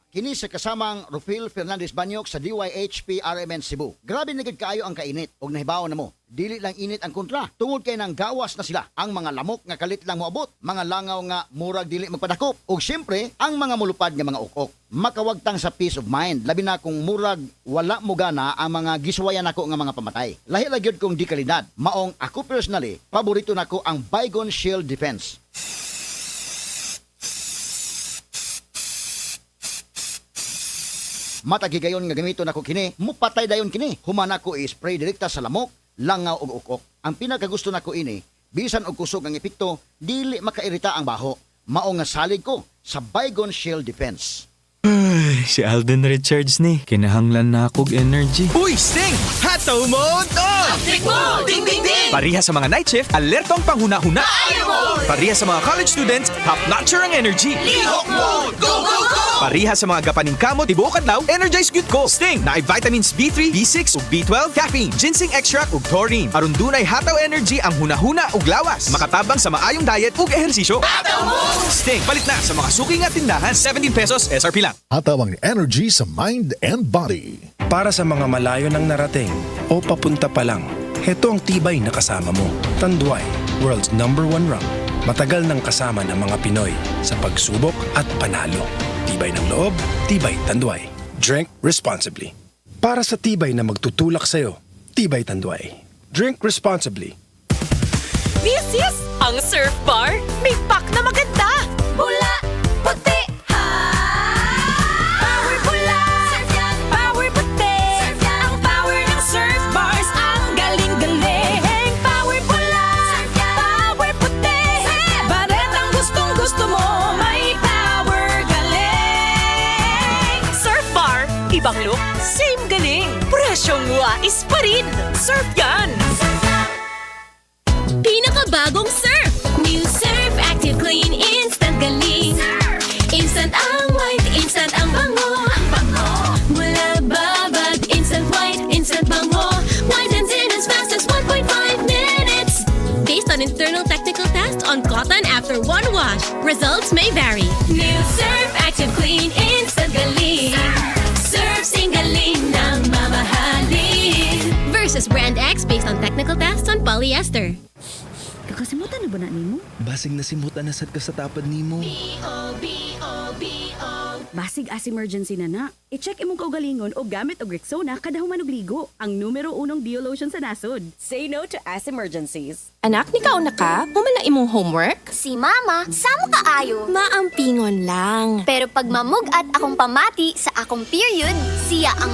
kini sa kasamang Rufil Fernandez Banyok sa DYHP RMN Cebu. Grabe na gid kaayo ang kainit og nahibaw na mo. Dili lang init ang kontra, tungod kay nang gawas na sila. Ang mga lamok nga kalit lang moabot, mga langaw nga murag dili magpadakop, ug syempre ang mga mulupad nga mga ukok. Makawagtang sa peace of mind, labi na kung murag wala mo gana ang mga giswayan nako nga mga pamatay. Lahi lang gyud kong di kalidad. Maong ako personally, paborito nako ang Baygon Shield Defense. Matagigayon nga gamito nako kini, mupatay dayon kini. Humana ko i-spray direkta sa lamok, langaw ug ukok. Ang pinakagusto nako ini, bisan og kusog ang epekto, dili makairita ang baho. Mao nga salig ko sa Baygon Shield Defense. Ay, si Alden Richards ni. Kinahanglan na akong energy. Uy, Sting! Hataw mode on! Uptick mo! Ding, ding, ding! Pariha sa mga night shift, alertong panghuna-huna. Fire mode! Pariha sa mga college students, top-notcher ang energy. Lihok mode! Go, go, go! Pariha sa mga gapaning kamot, tibuok adlaw, energize gyud ko. Sting na vitamins B3, B6 ug B12, caffeine, ginseng extract ug taurine. Aron dunay hataw energy ang hunahuna ug lawas. Makatabang sa maayong diet ug ehersisyo. Hataw mode! Sting palit na sa mga suking at tindahan. 17 pesos SRP lang. Hatawang energy sa mind and body. Para sa mga malayo nang narating o papunta pa lang, heto ang tibay na kasama mo. Tanduay, world's #1 rum. Matagal nang kasama ng mga Pinoy sa pagsubok at panalo. Tibay ng loob, tibay Tanduay. Drink responsibly. Para sa tibay na magtutulak sa'yo, tibay Tanduay. Drink responsibly. This is ang Surf Bar. May pack na maganda. Bula, puti, ha! Power pula. Surf yan! Power puti. Surf yan! Ang power ng Surf Bars. Ang galing-galing. Power pula. Surf yan! Power puti. Baret ang gustong-gusto mo. May power galing. Surf Bar. Ibang look, same galing. Presyong wais pa rin. Surf yan. Pinakabagong Surf! New Surf Active Clean Instant Galing. Instant ang white, instant ang bango. Mula babad, instant white, instant bango. Whitens in as fast as 1.5 minutes. Based on internal technical tests on cotton after one wash, results may vary. New Surf Active Clean Instant Galing. Surf sing galing ng mamahalin. Versus Brand X based on technical tests on polyester. Kakasimutan na ba na nimo? Basig nasimutan na sad ka sa tapad nimo. Basig as emergency na. I-check imong kaugalingon o gamit og Rexona kada human og ligo. Ang numero 1 Dio lotion sa nasod. Say no to as emergencies. Anak, ni kauna ka? Humana imong homework? Si Mama, samo kaayo. Maampingon lang. Pero pag mamug at akong pamati sa akong period, siya ang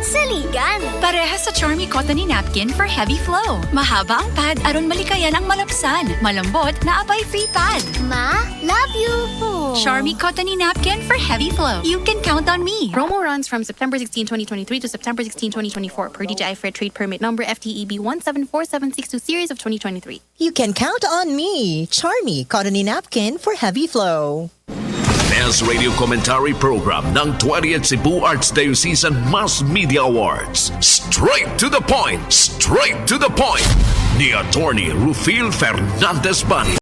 saligan. Parehas sa Charmy Cottony Napkin for heavy flow. Mahaba ang pad aron malikayan ang malapsan. Malambot na apay free pad. Ma, love you. Charmy Cottony Napkin for heavy flow. You can count on me. Promo runs from September 16, 2023 to September 16, 2024 per DTI Fair Trade Permit number FTEB 1747662 series of 2023. You can count on me. Charmy Cottony Napkin for heavy flow. Best Radio Commentary Program ng 20th Cebu Arts Diocesan Mass Media Awards. Straight to the point! Straight to the point! Ni Attorney Rufil Fernandez Bani.